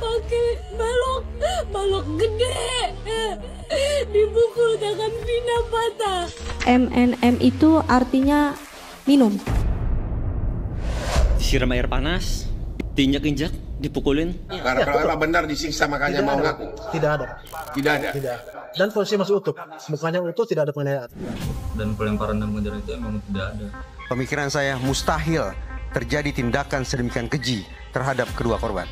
pakai balok gede. Dipukul tangan Vina patah. MNM itu artinya minum. Disiram air panas, diinjak-injak, dipukulin. Karena benar disiksa makanya mau ngaku. Tidak ada. Tidak ada. Tidak. Dan posisi masih utuh. Mukanya utuh, tidak ada penganiayaan. Dan pelemparan dan pengejaran itu memang tidak ada. Pemikiran saya mustahil terjadi tindakan sedemikian keji terhadap kedua korban.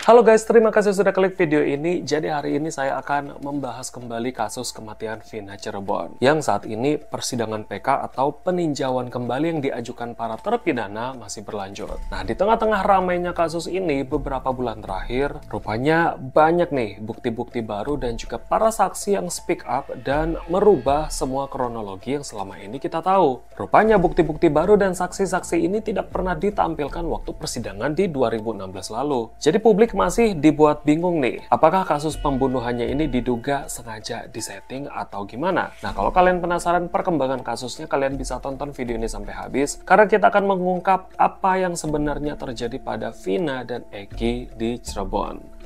Halo guys, terima kasih sudah klik video ini. Jadi hari ini saya akan membahas kembali kasus kematian Vina Cirebon yang saat ini persidangan PK atau peninjauan kembali yang diajukan para terpidana masih berlanjut. Nah, di tengah-tengah ramainya kasus ini beberapa bulan terakhir, rupanya banyak nih bukti-bukti baru dan juga para saksi yang speak up dan merubah semua kronologi yang selama ini kita tahu. Rupanya bukti-bukti baru dan saksi-saksi ini tidak pernah ditampilkan waktu persidangan di 2016 lalu. Jadi publik masih dibuat bingung nih, apakah kasus pembunuhannya ini diduga sengaja disetting atau gimana? Nah, kalau kalian penasaran perkembangan kasusnya, kalian bisa tonton video ini sampai habis, karena kita akan mengungkap apa yang sebenarnya terjadi pada Vina dan Eki di Cirebon.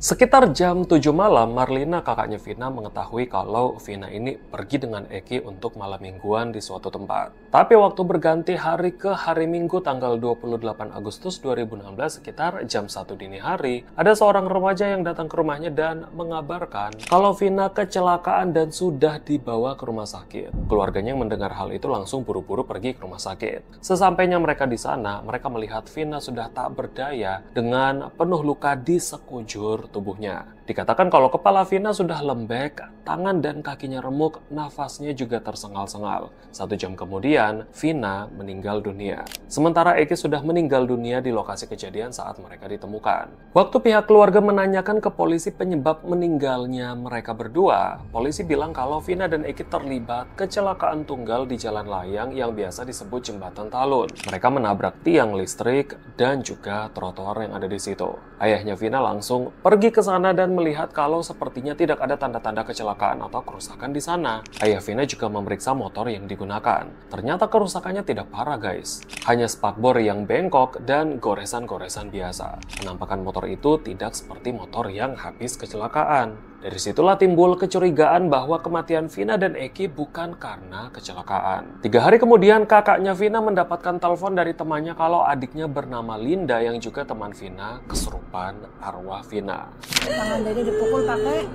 Sekitar jam 7 malam, Marlina kakaknya Vina mengetahui kalau Vina ini pergi dengan Eki untuk malam mingguan di suatu tempat. Tapi waktu berganti hari ke hari Minggu tanggal 28 Agustus 2016 sekitar jam 1 dini hari, ada seorang remaja yang datang ke rumahnya dan mengabarkan kalau Vina kecelakaan dan sudah dibawa ke rumah sakit. Keluarganya yang mendengar hal itu langsung buru-buru pergi ke rumah sakit. Sesampainya mereka di sana, mereka melihat Vina sudah tak berdaya dengan penuh luka di sekujur tubuhnya. Dikatakan kalau kepala Vina sudah lembek, tangan dan kakinya remuk, nafasnya juga tersengal-sengal. 1 jam kemudian, Vina meninggal dunia. Sementara Eki sudah meninggal dunia di lokasi kejadian saat mereka ditemukan. Waktu pihak keluarga menanyakan ke polisi penyebab meninggalnya mereka berdua, polisi bilang kalau Vina dan Eki terlibat kecelakaan tunggal di jalan layang yang biasa disebut jembatan Talun. Mereka menabrak tiang listrik dan juga trotoar yang ada di situ. Ayahnya Vina langsung pergi ke sana dan melihat kalau sepertinya tidak ada tanda-tanda kecelakaan atau kerusakan di sana. Ayah Vina juga memeriksa motor yang digunakan. Ternyata kerusakannya tidak parah guys. Hanya spakbor yang bengkok dan goresan-goresan biasa. Penampakan motor itu tidak seperti motor yang habis kecelakaan. Dari situlah timbul kecurigaan bahwa kematian Vina dan Eki bukan karena kecelakaan. 3 hari kemudian kakaknya Vina mendapatkan telepon dari temannya kalau adiknya bernama Linda yang juga teman Vina kesurupan arwah Vina. Tangan Dede dipukul pakai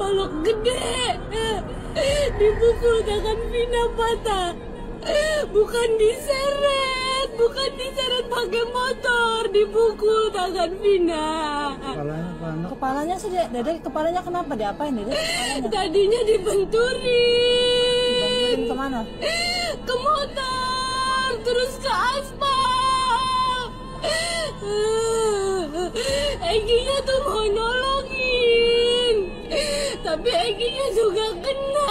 balok gede. Dipukul tangan Vina patah. Bukan diseret pakai motor, dipukul tangan Vina. Kepalanya sih, Dede kepalanya kenapa? Diapain Dede? Tadinya dibenturin. Kemana? Ke motor, terus ke aspal. Ekinya tuh mau nolongin, tapi Ekinya juga kena.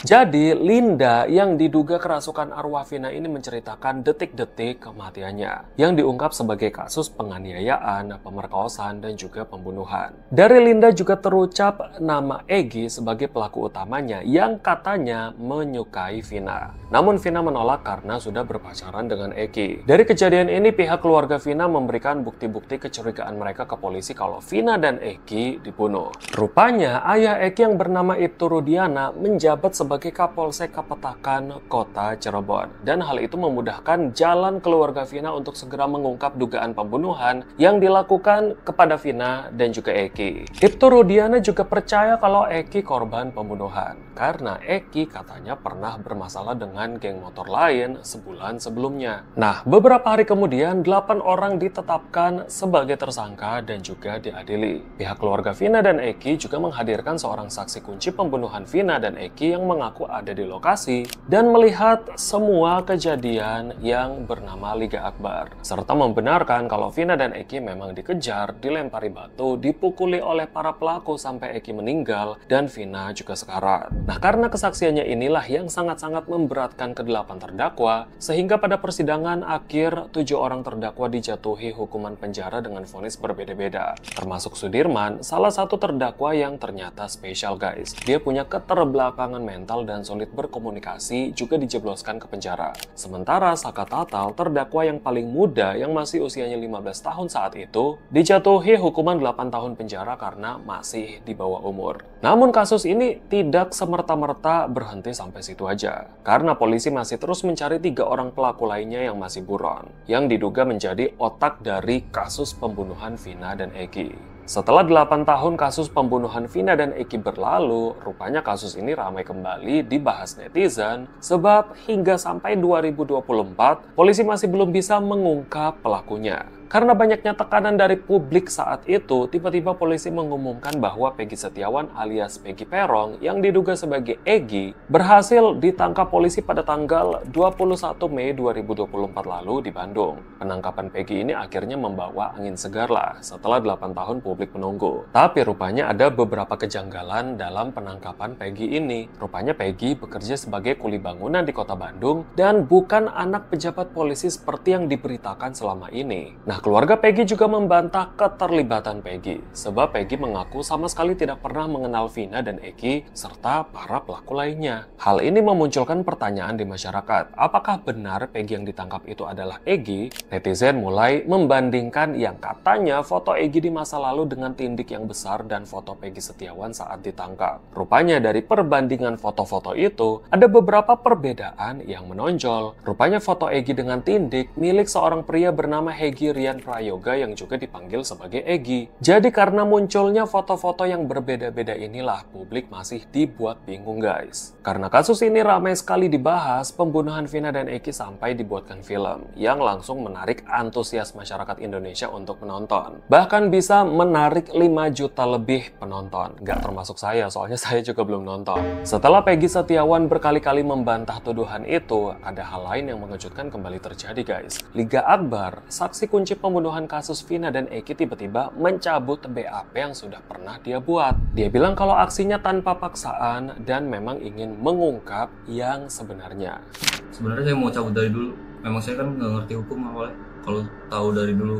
Jadi, Linda yang diduga kerasukan arwah Vina ini menceritakan detik-detik kematiannya yang diungkap sebagai kasus penganiayaan, pemerkosaan, dan juga pembunuhan. Dari Linda juga terucap nama Egi sebagai pelaku utamanya yang katanya menyukai Vina. Namun Vina menolak karena sudah berpacaran dengan Eki. Dari kejadian ini, pihak keluarga Vina memberikan bukti-bukti kecurigaan mereka ke polisi kalau Vina dan Eki dibunuh. Rupanya, ayah Eki yang bernama Ibtu Rudiana menjabat sebagai Kapolsek Kapetakan Kota Cirebon. Dan hal itu memudahkan jalan keluarga Vina untuk segera mengungkap dugaan pembunuhan yang dilakukan kepada Vina dan juga Eki. Ibtu Rudiana juga percaya kalau Eki korban pembunuhan karena Eki katanya pernah bermasalah dengan geng motor lain sebulan sebelumnya. Nah, beberapa hari kemudian 8 orang ditetapkan sebagai tersangka dan juga diadili. Pihak keluarga Vina dan Eki juga menghadirkan seorang saksi kunci pembunuhan Vina dan Eki yang mengaku mengaku ada di lokasi dan melihat semua kejadian yang bernama Liga Akbar, serta membenarkan kalau Vina dan Eki memang dikejar, dilempari batu, dipukuli oleh para pelaku sampai Eki meninggal dan Vina juga sekarat. Nah, karena kesaksiannya inilah yang sangat-sangat memberatkan ke-8 terdakwa, sehingga pada persidangan akhir 7 orang terdakwa dijatuhi hukuman penjara dengan vonis berbeda-beda, termasuk Sudirman, salah satu terdakwa yang ternyata spesial guys. Dia punya keterbelakangan mental dan sulit berkomunikasi, juga dijebloskan ke penjara. Sementara Saka Tatal, terdakwa yang paling muda yang masih usianya 15 tahun saat itu, dijatuhi hukuman 8 tahun penjara karena masih di bawah umur. Namun kasus ini tidak semerta-merta berhenti sampai situ aja, karena polisi masih terus mencari 3 orang pelaku lainnya yang masih buron, yang diduga menjadi otak dari kasus pembunuhan Vina dan Eki. Setelah 8 tahun kasus pembunuhan Vina dan Eki berlalu, rupanya kasus ini ramai kembali dibahas netizen, sebab hingga sampai 2024, polisi masih belum bisa mengungkap pelakunya. Karena banyaknya tekanan dari publik saat itu, tiba-tiba polisi mengumumkan bahwa Peggy Setiawan alias Peggy Perong yang diduga sebagai Egy berhasil ditangkap polisi pada tanggal 21 Mei 2024 lalu di Bandung. Penangkapan Peggy ini akhirnya membawa angin segar lah setelah 8 tahun publik menunggu. Tapi rupanya ada beberapa kejanggalan dalam penangkapan Peggy ini. Rupanya Peggy bekerja sebagai kuli bangunan di kota Bandung dan bukan anak pejabat polisi seperti yang diberitakan selama ini. Nah, keluarga Peggy juga membantah keterlibatan Peggy, sebab Peggy mengaku sama sekali tidak pernah mengenal Vina dan Eki serta para pelaku lainnya. Hal ini memunculkan pertanyaan di masyarakat, apakah benar Peggy yang ditangkap itu adalah Egy? Netizen mulai membandingkan yang katanya foto Egy di masa lalu dengan tindik yang besar dan foto Peggy Setiawan saat ditangkap. Rupanya dari perbandingan foto-foto itu, ada beberapa perbedaan yang menonjol. Rupanya foto Egy dengan tindik milik seorang pria bernama Hegi Rian Prayoga yang juga dipanggil sebagai Egy. Jadi karena munculnya foto-foto yang berbeda-beda inilah publik masih dibuat bingung guys. Karena kasus ini ramai sekali dibahas, pembunuhan Vina dan Eki sampai dibuatkan film yang langsung menarik antusias masyarakat Indonesia untuk menonton. Bahkan bisa menarik 5 juta lebih penonton. Gak termasuk saya, soalnya saya juga belum nonton. Setelah Peggy Setiawan berkali-kali membantah tuduhan itu, ada hal lain yang mengejutkan kembali terjadi guys. Liga Akbar, saksi kunci pembunuhan kasus Vina dan Eki tiba-tiba mencabut BAP yang sudah pernah dia buat. Dia bilang kalau aksinya tanpa paksaan dan memang ingin mengungkap yang sebenarnya. Sebenarnya saya mau cabut dari dulu. Memang saya kan nggak ngerti hukum awalnya. Kalau tahu dari dulu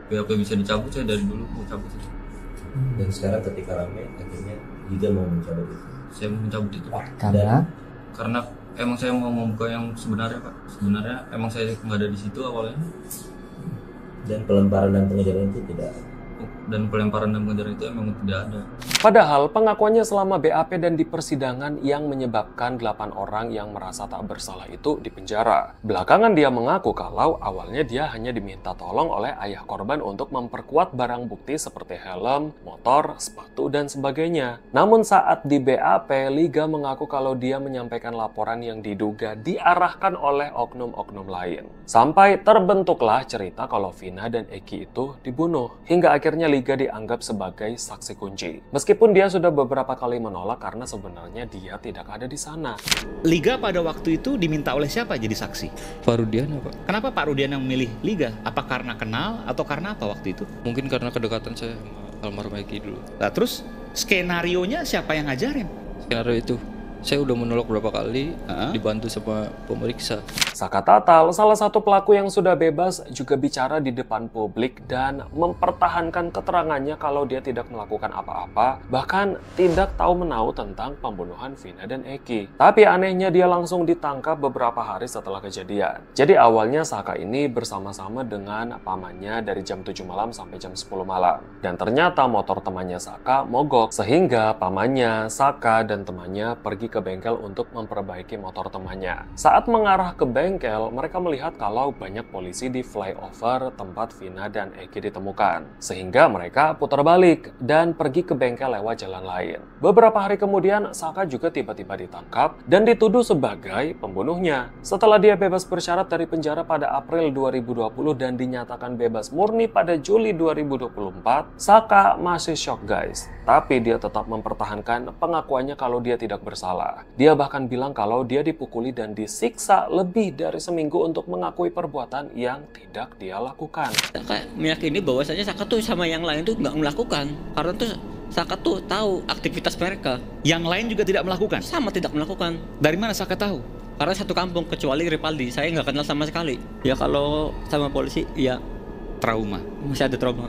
BAP bisa dicabut, saya dari dulu mau cabut. Dan sekarang ketika ramai, akhirnya juga mau mencabut itu. Saya mau mencabut itu. Karena emang saya mau membuka yang sebenarnya Pak. Sebenarnya emang saya nggak ada di situ awalnya. Dan pelemparan dan pengejaran itu tidak ada. Dan pelemparan dan pengejaran itu memang tidak ada. Padahal pengakuannya selama BAP dan di persidangan yang menyebabkan 8 orang yang merasa tak bersalah itu dipenjara. Belakangan dia mengaku kalau awalnya dia hanya diminta tolong oleh ayah korban untuk memperkuat barang bukti seperti helm, motor, sepatu, dan sebagainya. Namun saat di BAP, Liga mengaku kalau dia menyampaikan laporan yang diduga diarahkan oleh oknum-oknum lain. Sampai terbentuklah cerita kalau Vina dan Eki itu dibunuh. Hingga akhirnya Liga dianggap sebagai saksi kunci. Meskipun dia sudah beberapa kali menolak karena sebenarnya dia tidak ada di sana. Liga pada waktu itu diminta oleh siapa jadi saksi? Pak Rudiana, Pak. Kenapa Pak Rudiana memilih Liga? Apa karena kenal atau karena apa waktu itu? Mungkin karena kedekatan saya sama almarhum Eki dulu. Nah, terus skenarionya siapa yang ngajarin? Skenario itu saya udah menolak berapa kali, dibantu sama pemeriksa. Saka Tatal, salah satu pelaku yang sudah bebas, juga bicara di depan publik dan mempertahankan keterangannya kalau dia tidak melakukan apa-apa, bahkan tidak tahu menau tentang pembunuhan Vina dan Eki. Tapi anehnya dia langsung ditangkap beberapa hari setelah kejadian. Jadi awalnya Saka ini bersama-sama dengan pamannya dari jam 7 malam sampai jam 10 malam. Dan ternyata motor temannya Saka mogok, sehingga pamannya, Saka, dan temannya pergi ke bengkel untuk memperbaiki motor temannya. Saat mengarah ke bengkel, mereka melihat kalau banyak polisi di flyover tempat Vina dan Eki ditemukan. Sehingga mereka putar balik dan pergi ke bengkel lewat jalan lain. Beberapa hari kemudian, Saka juga tiba-tiba ditangkap dan dituduh sebagai pembunuhnya. Setelah dia bebas bersyarat dari penjara pada April 2020 dan dinyatakan bebas murni pada Juli 2024, Saka masih shock guys. Tapi dia tetap mempertahankan pengakuannya kalau dia tidak bersalah. bersalah. Dia bahkan bilang kalau dia dipukuli dan disiksa lebih dari seminggu untuk mengakui perbuatan yang tidak dia lakukan. Saka meyakini bahwasanya Saka tuh sama yang lain tuh nggak melakukan. Karena tuh Saka tuh tahu aktivitas mereka. Yang lain juga tidak melakukan? Sama tidak melakukan. Dari mana Saka tahu? Karena satu kampung, kecuali Ripaldi, saya nggak kenal sama sekali. Ya kalau sama polisi, ya trauma. Masih ada trauma.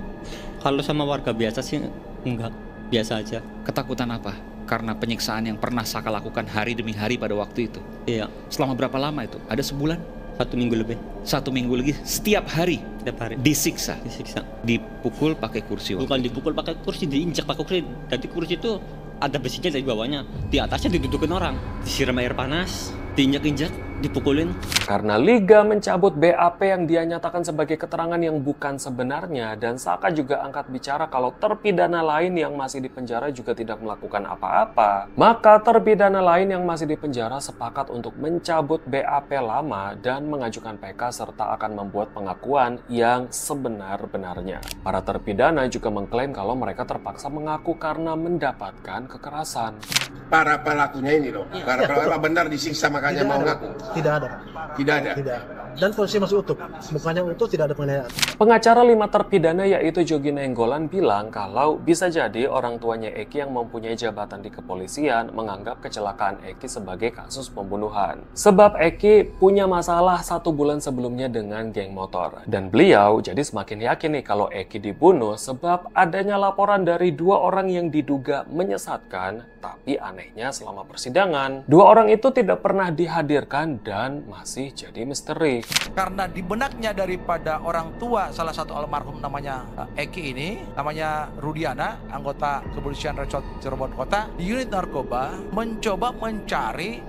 Kalau sama warga biasa sih enggak, biasa aja. Ketakutan apa? Karena penyiksaan yang pernah Saka lakukan hari demi hari pada waktu itu? Iya. Selama berapa lama itu? Ada sebulan? 1 minggu lebih. 1 minggu lagi, setiap hari? Setiap hari. Disiksa? Disiksa. Dipukul pakai kursi? Bukan dipukul pakai kursi, diinjak pakai kursi. Jadi kursi itu ada besinya dari bawahnya. Di atasnya didudukin orang. Disiram air panas, diinjak-injak, dipukulin. Karena Liga mencabut BAP yang dia nyatakan sebagai keterangan yang bukan sebenarnya, dan Saka juga angkat bicara kalau terpidana lain yang masih dipenjara juga tidak melakukan apa-apa, maka terpidana lain yang masih dipenjara sepakat untuk mencabut BAP lama dan mengajukan PK serta akan membuat pengakuan yang sebenar-benarnya. Para terpidana juga mengklaim kalau mereka terpaksa mengaku karena mendapatkan kekerasan. Para pelakunya ini loh, para pelaku benar disiksa makanya mau ngaku. Tidak ada. Tidak ada. Tidak. Dan posisi masih utuh. Mukanya utuh, tidak ada penganiayaan. Pengacara 5 terpidana yaitu Jogi Nenggolan bilang kalau bisa jadi orang tuanya Eki yang mempunyai jabatan di kepolisian menganggap kecelakaan Eki sebagai kasus pembunuhan. Sebab Eki punya masalah 1 bulan sebelumnya dengan geng motor. Dan beliau jadi semakin yakin nih kalau Eki dibunuh sebab adanya laporan dari 2 orang yang diduga menyesatkan. Tapi anehnya selama persidangan, 2 orang itu tidak pernah dihadirkan dan masih jadi misteri. Karena di benaknya daripada orang tua salah satu almarhum namanya Eki ini, namanya Rudiana, anggota kepolisian Resort Cirebon Kota, di unit narkoba mencoba mencari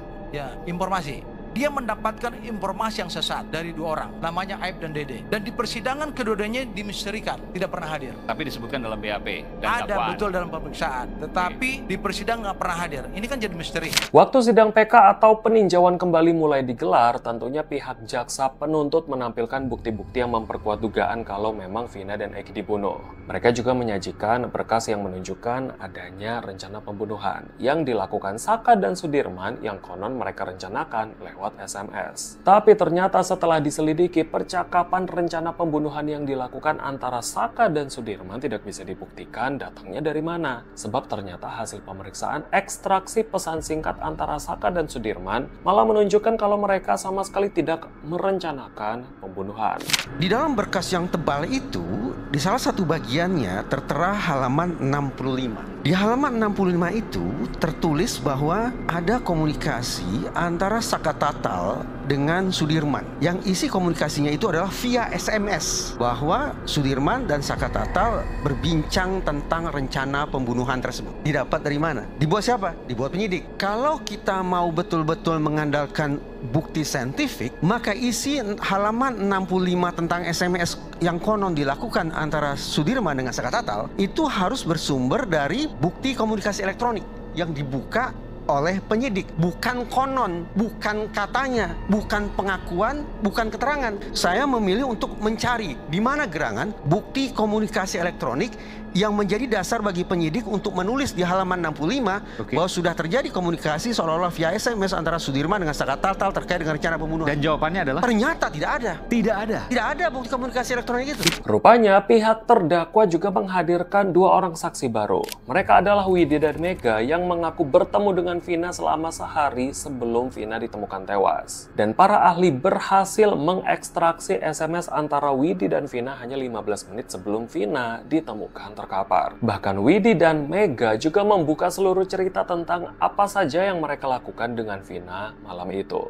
informasi. Dia mendapatkan informasi yang sesat dari 2 orang, namanya Aib dan Dede. Dan di persidangan kedua-duanya dimisterikan, tidak pernah hadir. Tapi disebutkan dalam BAP dan ada dakwaan. betul dalam pemeriksaan, tetapi di persidangan nggak pernah hadir. Ini kan jadi misteri. Waktu sidang PK atau peninjauan kembali mulai digelar, tentunya pihak jaksa penuntut menampilkan bukti-bukti yang memperkuat dugaan kalau memang Vina dan Eki dibunuh. Mereka juga menyajikan berkas yang menunjukkan adanya rencana pembunuhan yang dilakukan Saka dan Sudirman yang konon mereka rencanakan lewat SMS. Tapi ternyata setelah diselidiki, percakapan rencana pembunuhan yang dilakukan antara Saka dan Sudirman tidak bisa dibuktikan datangnya dari mana. Sebab ternyata hasil pemeriksaan ekstraksi pesan singkat antara Saka dan Sudirman malah menunjukkan kalau mereka sama sekali tidak merencanakan pembunuhan. Di dalam berkas yang tebal itu, di salah satu bagiannya tertera halaman 65. Di halaman 65 itu tertulis bahwa ada komunikasi antara Saka Tatal dengan Sudirman. Yang isi komunikasinya itu adalah via SMS. Bahwa Sudirman dan Saka Tatal berbincang tentang rencana pembunuhan tersebut. Didapat dari mana? Dibuat siapa? Dibuat penyidik. Kalau kita mau betul-betul mengandalkan bukti saintifik, maka isi halaman 65 tentang SMS yang konon dilakukan antara Sudirman dengan Saka Tatal itu harus bersumber dari bukti komunikasi elektronik yang dibuka oleh penyidik, bukan konon, bukan katanya, bukan pengakuan, bukan keterangan. Saya memilih untuk mencari di mana gerangan bukti komunikasi elektronik yang menjadi dasar bagi penyidik untuk menulis di halaman 65 bahwa sudah terjadi komunikasi seolah-olah via SMS antara Sudirman dengan Saka Tatal terkait dengan rencana pembunuhan. Dan jawabannya adalah? Ternyata tidak ada. Tidak ada? Tidak ada bukti komunikasi elektronik itu. Rupanya pihak terdakwa juga menghadirkan 2 orang saksi baru. Mereka adalah Widi dan Mega yang mengaku bertemu dengan Vina selama sehari sebelum Vina ditemukan tewas. Dan para ahli berhasil mengekstraksi SMS antara Widi dan Vina hanya 15 menit sebelum Vina ditemukan terkapar. Bahkan Widi dan Mega juga membuka seluruh cerita tentang apa saja yang mereka lakukan dengan Vina malam itu.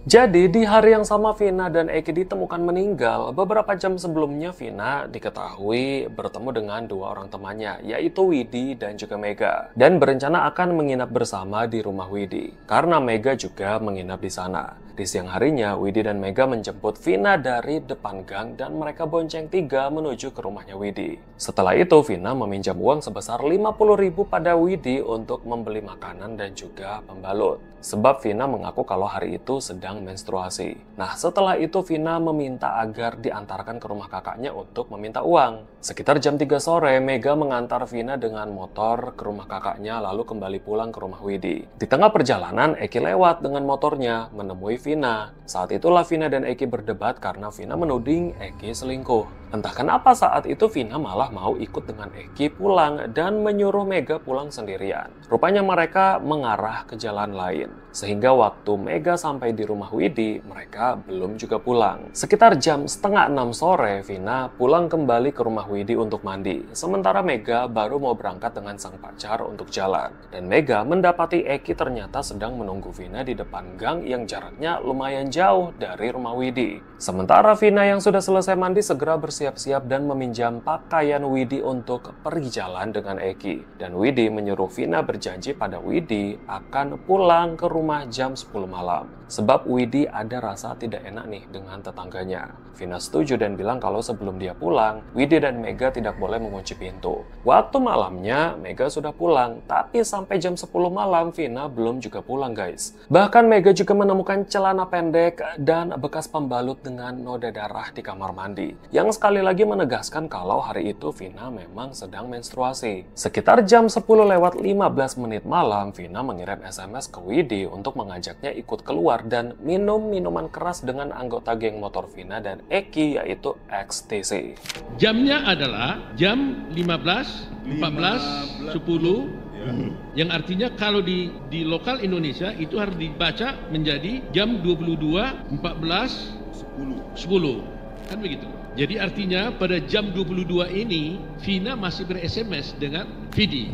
Jadi di hari yang sama Vina dan Eki ditemukan meninggal, beberapa jam sebelumnya Vina diketahui bertemu dengan 2 orang temannya, yaitu Widi dan juga Mega, dan berencana akan menginap bersama di rumah Widi, karena Mega juga menginap di sana. Di siang harinya, Widi dan Mega menjemput Vina dari depan gang dan mereka bonceng 3 menuju ke rumahnya Widi. Setelah itu, Vina meminjam uang sebesar 50.000 pada Widi untuk membeli makanan dan juga pembalut. Sebab Vina mengaku kalau hari itu sedang sedang menstruasi. Nah, setelah itu Vina meminta agar diantarkan ke rumah kakaknya untuk meminta uang. Sekitar jam 3 sore, Mega mengantar Vina dengan motor ke rumah kakaknya lalu kembali pulang ke rumah Widi. Di tengah perjalanan, Eki lewat dengan motornya menemui Vina. Saat itulah Vina dan Eki berdebat karena Vina menuding Eki selingkuh. Entah kenapa saat itu Vina malah mau ikut dengan Eki pulang dan menyuruh Mega pulang sendirian. Rupanya mereka mengarah ke jalan lain. Sehingga waktu Mega sampai di rumah Widi, mereka belum juga pulang. Sekitar jam 5:30 sore, Vina pulang kembali ke rumah Widi untuk mandi. Sementara Mega baru mau berangkat dengan sang pacar untuk jalan. Dan Mega mendapati Eki ternyata sedang menunggu Vina di depan gang yang jaraknya lumayan jauh dari rumah Widi. Sementara Vina yang sudah selesai mandi segera bersiap-siap dan meminjam pakaian Widi untuk pergi jalan dengan Eki. Dan Widi menyuruh Vina berjanji pada Widi akan pulang ke rumah jam 10 malam. Sebab Widi ada rasa tidak enak nih dengan tetangganya. Vina setuju dan bilang kalau sebelum dia pulang, Widi dan Mega tidak boleh mengunci pintu. Waktu malamnya, Mega sudah pulang. Tapi sampai jam 10 malam, Vina belum juga pulang guys. Bahkan Mega juga menemukan celana pendek dan bekas pembalut dengan noda darah di kamar mandi. Yang sekali lagi menegaskan kalau hari itu Vina memang sedang menstruasi. Sekitar jam 10:15 malam, Vina mengirim SMS ke Widi untuk mengajaknya ikut keluar dan minum minuman keras dengan anggota geng motor Vina dan Eki yaitu XTC. Jamnya adalah jam 15:14:10 yang artinya kalau di lokal Indonesia itu harus dibaca menjadi jam 22:14:10 kan begitu. Jadi artinya pada jam 22 ini Vina masih ber-SMS dengan Vidi.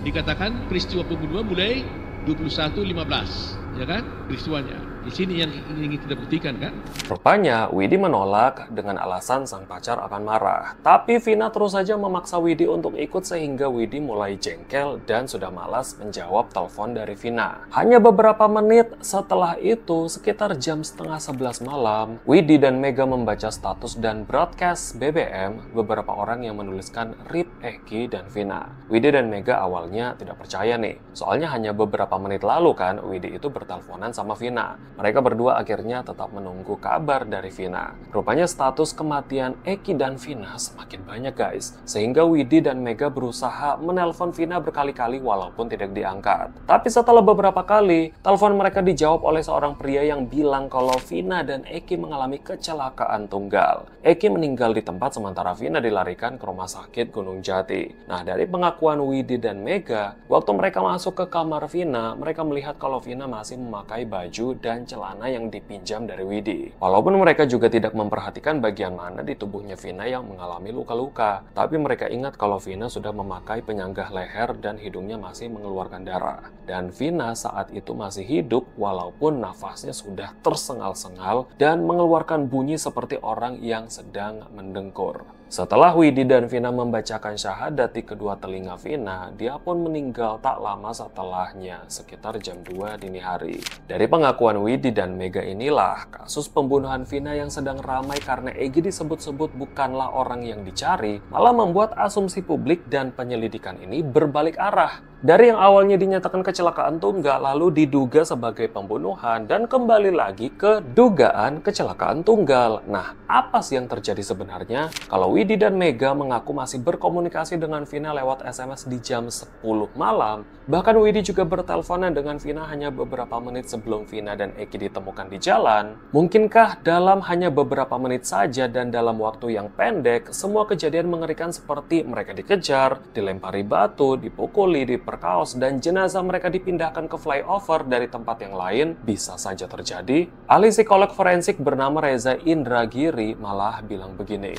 Dikatakan peristiwa pembunuhan mulai 21:15, ya kan? Peristiwanya. Di sini yang ingin kita buktikan kan? Rupanya Widi menolak dengan alasan sang pacar akan marah. Tapi Vina terus saja memaksa Widi untuk ikut sehingga Widi mulai jengkel dan sudah malas menjawab telepon dari Vina. Hanya beberapa menit setelah itu, sekitar jam 10:30 malam, Widi dan Mega membaca status dan broadcast BBM beberapa orang yang menuliskan RIP Eki dan Vina. Widi dan Mega awalnya tidak percaya nih. Soalnya hanya beberapa menit lalu kan Widi itu berteleponan sama Vina. Mereka berdua akhirnya tetap menunggu kabar dari Vina. Rupanya status kematian Eki dan Vina semakin banyak guys. Sehingga Widi dan Mega berusaha menelpon Vina berkali-kali walaupun tidak diangkat. Tapi setelah beberapa kali, telepon mereka dijawab oleh seorang pria yang bilang kalau Vina dan Eki mengalami kecelakaan tunggal. Eki meninggal di tempat sementara Vina dilarikan ke rumah sakit Gunung Jati. Nah, dari pengakuan Widi dan Mega, waktu mereka masuk ke kamar Vina, mereka melihat kalau Vina masih memakai baju dan celana yang dipinjam dari Widi. Walaupun mereka juga tidak memperhatikan bagian mana di tubuhnya Vina yang mengalami luka-luka, tapi mereka ingat kalau Vina sudah memakai penyanggah leher dan hidungnya masih mengeluarkan darah. Dan Vina saat itu masih hidup walaupun nafasnya sudah tersengal-sengal dan mengeluarkan bunyi seperti orang yang sedang mendengkur. Setelah Widi dan Vina membacakan syahadat di kedua telinga Vina, dia pun meninggal tak lama setelahnya, sekitar jam 2 dini hari. Dari pengakuan Widi dan Mega inilah, kasus pembunuhan Vina yang sedang ramai karena Egy disebut-sebut bukanlah orang yang dicari, malah membuat asumsi publik dan penyelidikan ini berbalik arah. Dari yang awalnya dinyatakan kecelakaan tunggal, lalu diduga sebagai pembunuhan, dan kembali lagi ke dugaan kecelakaan tunggal. Nah, apa sih yang terjadi sebenarnya? Kalau Widi dan Mega mengaku masih berkomunikasi dengan Vina lewat SMS di jam 10 malam, bahkan Widi juga berteleponan dengan Vina hanya beberapa menit sebelum Vina dan Eki ditemukan di jalan. Mungkinkah dalam hanya beberapa menit saja dan dalam waktu yang pendek, semua kejadian mengerikan seperti mereka dikejar, dilempari batu, dipukuli, diperkaos, dan jenazah mereka dipindahkan ke flyover dari tempat yang lain bisa saja terjadi? Ahli psikolog forensik bernama Reza Indragiri malah bilang begini.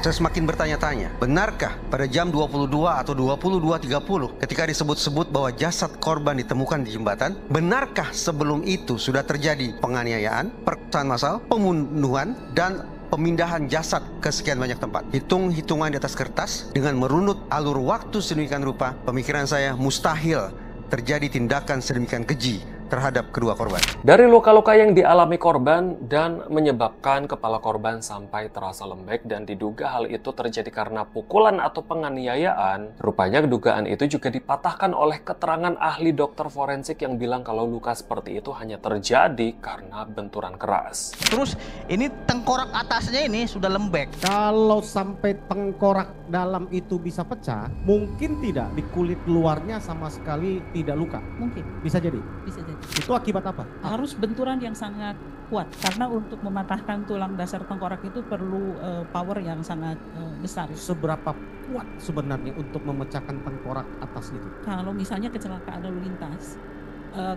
Saya semakin bertanya-tanya, benarkah pada jam 22 atau 22.30 ketika disebut-sebut bahwa jasad korban ditemukan di jembatan, benarkah sebelum itu sudah terjadi penganiayaan, perkosaan massal, pembunuhan, dan pemindahan jasad ke sekian banyak tempat? Hitung-hitungan di atas kertas dengan merunut alur waktu sedemikian rupa, pemikiran saya mustahil terjadi tindakan sedemikian keji terhadap kedua korban. Dari luka-luka yang dialami korban dan menyebabkan kepala korban sampai terasa lembek dan diduga hal itu terjadi karena pukulan atau penganiayaan, rupanya dugaan itu juga dipatahkan oleh keterangan ahli dokter forensik yang bilang kalau luka seperti itu hanya terjadi karena benturan keras. Terus ini tengkorak atasnya ini sudah lembek. Kalau sampai tengkorak dalam itu bisa pecah, mungkin tidak di kulit luarnya sama sekali tidak luka. Mungkin. Bisa jadi. Bisa jadi. Itu akibat apa? Harus benturan yang sangat kuat karena untuk mematahkan tulang dasar tengkorak itu perlu power yang sangat besar. Seberapa kuat sebenarnya untuk memecahkan tengkorak atas itu? Kalau misalnya kecelakaan lalu lintas,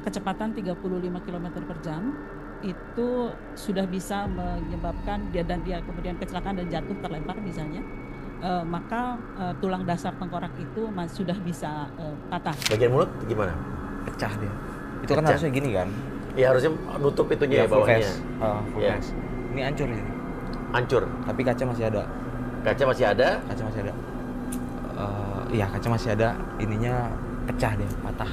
kecepatan 35 km per jam itu sudah bisa menyebabkan dia kemudian kecelakaan dan jatuh terlempar misalnya, maka tulang dasar tengkorak itu sudah bisa patah. Bagian mulut gimana? Pecah dia. Itu kan harusnya gini kan? Ya harusnya nutup itunya ya bawahnya. Full ya. face. Ini hancur ini. Hancur. Tapi kaca masih ada. Kaca masih ada? Kaca masih ada. Iya kaca masih ada. Ininya pecah dia, patah.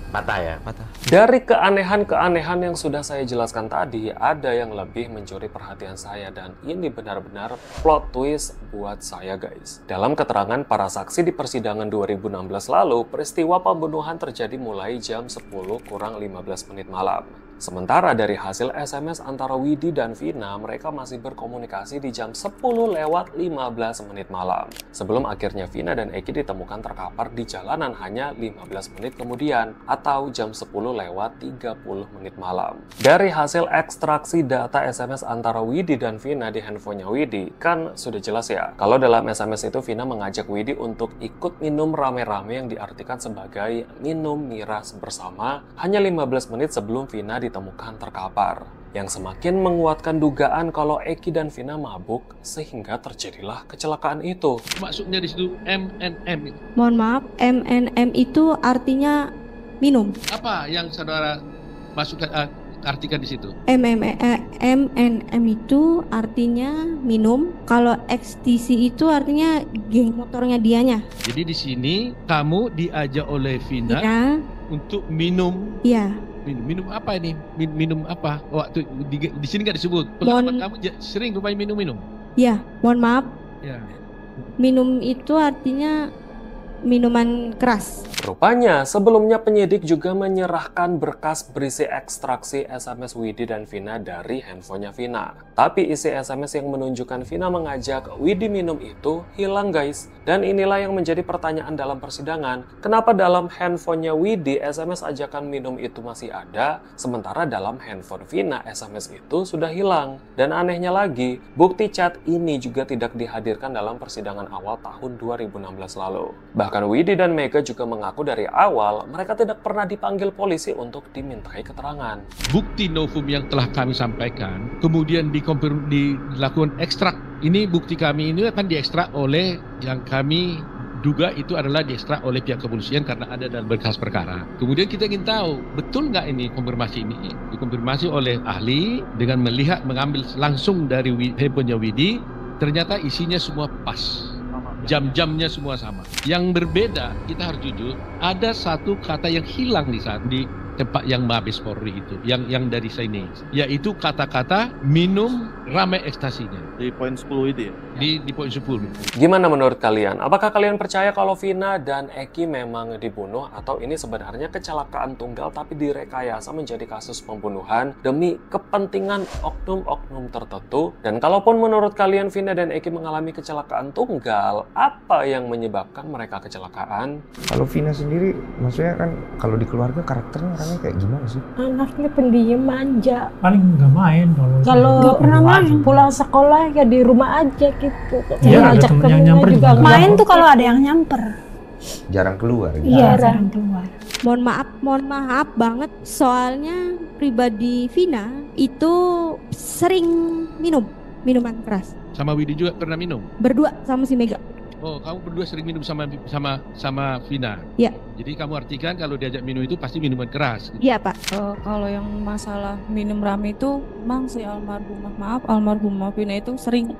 Patah ya? Patah. Dari keanehan-keanehan yang sudah saya jelaskan tadi, ada yang lebih mencuri perhatian saya dan ini benar-benar plot twist buat saya guys. Dalam keterangan para saksi di persidangan 2016 lalu, peristiwa pembunuhan terjadi mulai jam 10 kurang 15 menit malam. Sementara dari hasil SMS antara Widi dan Vina, mereka masih berkomunikasi di jam 10 lewat 15 menit malam. Sebelum akhirnya Vina dan Eki ditemukan terkapar di jalanan hanya 15 menit kemudian, atau jam 10 lewat 30 menit malam. Dari hasil ekstraksi data SMS antara Widi dan Vina di handphonenya Widi, kan sudah jelas ya, kalau dalam SMS itu Vina mengajak Widi untuk ikut minum rame-rame yang diartikan sebagai minum miras bersama hanya 15 menit sebelum Vina ditemukan terkapar, yang semakin menguatkan dugaan kalau Eki dan Vina mabuk sehingga terjadilah kecelakaan itu. Maksudnya di situ MNM. Mohon maaf, MNM itu artinya minum. Apa yang saudara masukkan artikan di situ? MNM itu artinya minum. Kalau XTC itu artinya geng motornya dianya. Jadi di sini kamu diajak oleh Vina untuk minum. Iya. Minum apa ini? Minum apa? Waktu di sini nggak disebut. Pengalaman kamu sering rupanya minum-minum. Ya, mohon maaf. Ya. Minum itu artinya minuman keras. Rupanya sebelumnya penyidik juga menyerahkan berkas berisi ekstraksi SMS Widi dan Vina dari handphonenya Vina. Tapi isi SMS yang menunjukkan Vina mengajak Widi minum itu hilang guys. Dan inilah yang menjadi pertanyaan dalam persidangan. Kenapa dalam handphonenya Widi SMS ajakan minum itu masih ada, sementara dalam handphone Vina SMS itu sudah hilang. Dan anehnya lagi, bukti chat ini juga tidak dihadirkan dalam persidangan awal tahun 2016 lalu. Bahkan Widi dan Mega juga mengaku dari awal mereka tidak pernah dipanggil polisi untuk dimintai keterangan. Bukti novum yang telah kami sampaikan kemudian dilakukan ekstrak. Ini bukti kami ini akan diekstrak oleh yang kami duga itu adalah diekstrak oleh pihak kepolisian karena ada dalam berkas perkara. Kemudian kita ingin tahu betul nggak ini konfirmasi ini dikonfirmasi oleh ahli dengan melihat mengambil langsung dari handphonenya Widi, ternyata isinya semua pas. Jam-jamnya semua sama. Yang berbeda, kita harus jujur, ada satu kata yang hilang di tempat yang Mabes Polri itu, yang dari sini, yaitu kata-kata minum rame ekstasinya. Di poin 10 itu ya? Di poin 10. Gimana menurut kalian? Apakah kalian percaya kalau Vina dan Eki memang dibunuh atau ini sebenarnya kecelakaan tunggal tapi direkayasa menjadi kasus pembunuhan demi kepentingan oknum-oknum tertentu? Dan kalaupun menurut kalian Vina dan Eki mengalami kecelakaan tunggal, apa yang menyebabkan mereka kecelakaan? Kalau Vina sendiri, maksudnya kan kalau di keluarga karakternya orangnya kayak gimana sih? Anaknya pendiam, manja. Paling nggak main kalau nggak pernah main. Pulang sekolah ya di rumah aja gitu. Iya, ada temen yang nyamper juga. Main tuh kalau ada yang nyamper. Jarang keluar gitu. Iya, jarang keluar. Mohon maaf banget, soalnya pribadi Vina itu sering minuman keras. Sama Widi juga pernah minum? Berdua sama si Mega. Oh, kamu berdua sering minum sama Vina? Iya. Jadi kamu artikan kalau diajak minum itu pasti minuman keras? Gitu? Iya, Pak. Kalau yang masalah minum rame itu, memang si almarhumah Vina itu sering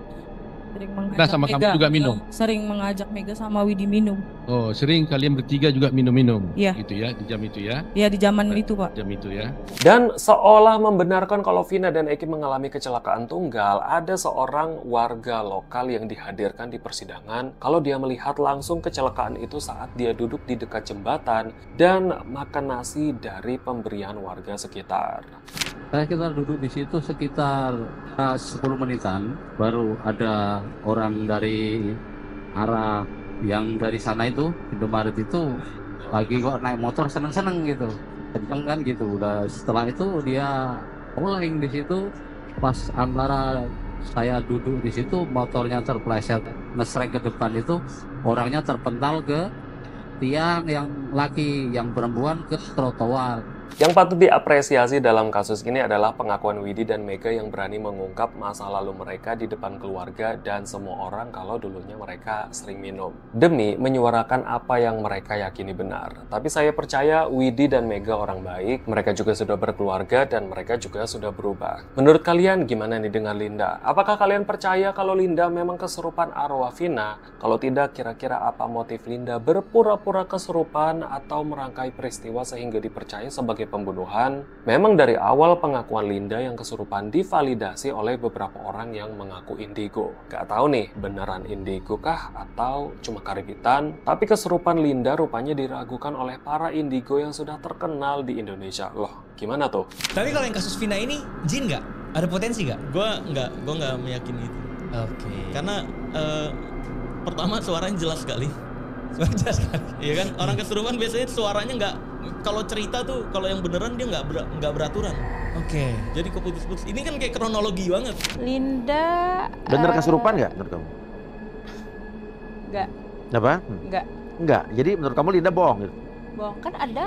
Sering Nah, mengajak sama Mega. kamu juga minum. Sering mengajak Mega sama Widi minum. Oh, sering kalian bertiga juga minum-minum. Iya. Gitu ya, di jam itu ya. Ya di zaman itu, Pak. Jam itu ya. Dan seolah membenarkan kalau Vina dan Eki mengalami kecelakaan tunggal, ada seorang warga lokal yang dihadirkan di persidangan kalau dia melihat langsung kecelakaan itu saat dia duduk di dekat jembatan dan makan nasi dari pemberian warga sekitar. Kita duduk di situ sekitar 10 menitan, baru ada orang dari arah yang dari sana itu, Indomaret itu, lagi kok naik motor seneng-seneng gitu, kenceng kan gitu. Udah setelah itu dia oleng di situ, pas antara saya duduk di situ, motornya terpleset, ngesrek ke depan itu, orangnya terpental ke tiang, yang laki, yang perempuan ke trotoar. Yang patut diapresiasi dalam kasus ini adalah pengakuan Widi dan Mega yang berani mengungkap masa lalu mereka di depan keluarga dan semua orang kalau dulunya mereka sering minum. Demi menyuarakan apa yang mereka yakini benar. Tapi saya percaya Widi dan Mega orang baik, mereka juga sudah berkeluarga dan mereka juga sudah berubah. Menurut kalian gimana nih dengan Linda? Apakah kalian percaya kalau Linda memang kesurupan arwah Vina? Kalau tidak, kira-kira apa motif Linda berpura-pura kesurupan atau merangkai peristiwa sehingga dipercaya sebagai pembunuhan? Memang dari awal pengakuan Linda yang kesurupan divalidasi oleh beberapa orang yang mengaku indigo. Gak tahu nih, beneran indigo kah atau cuma karibitan? Tapi kesurupan Linda rupanya diragukan oleh para indigo yang sudah terkenal di Indonesia. Loh, gimana tuh? Tapi kalau yang kasus Vina ini, jin nggak? Ada potensi nggak? Gue nggak meyakini itu. Oke. Karena pertama suaranya jelas sekali. Suaranya jelas sekali. Iya kan? Orang kesurupan biasanya suaranya nggak. Kalau cerita tuh, kalau yang beneran dia nggak beraturan. Oke. Jadi keputus-putus. Ini kan kayak kronologi banget. Linda. Bener kesurupan nggak menurut kamu? Nggak. Apa? Nggak. Enggak. Jadi menurut kamu Linda bohong gitu? Bohong. Kan ada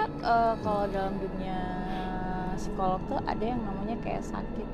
kalau dalam dunia psikolog tuh ada yang namanya kayak sakit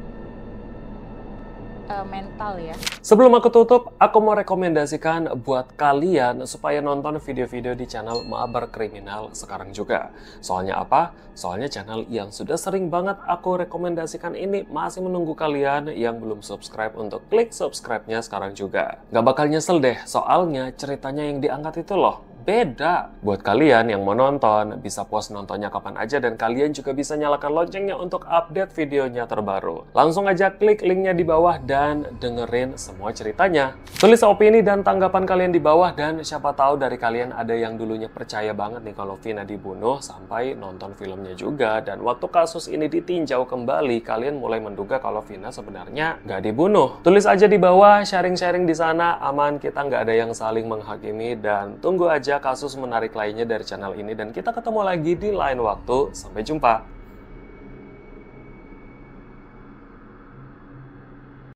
mental ya. Sebelum aku tutup, aku mau rekomendasikan buat kalian supaya nonton video-video di channel Mabar Kriminal sekarang juga. Soalnya apa? Soalnya channel yang sudah sering banget aku rekomendasikan ini masih menunggu kalian yang belum subscribe untuk klik subscribe-nya sekarang juga. Gak bakal nyesel deh, soalnya ceritanya yang diangkat itu loh beda. Buat kalian yang mau nonton, bisa puas nontonnya kapan aja dan kalian juga bisa nyalakan loncengnya untuk update videonya terbaru. Langsung aja klik linknya di bawah dan dengerin semua ceritanya. Tulis opini dan tanggapan kalian di bawah dan siapa tahu dari kalian ada yang dulunya percaya banget nih kalau Vina dibunuh sampai nonton filmnya juga, dan waktu kasus ini ditinjau kembali kalian mulai menduga kalau Vina sebenarnya nggak dibunuh. Tulis aja di bawah, sharing-sharing di sana, aman, kita nggak ada yang saling menghakimi, dan tunggu aja kasus menarik lainnya dari channel ini dan kita ketemu lagi di lain waktu. Sampai jumpa.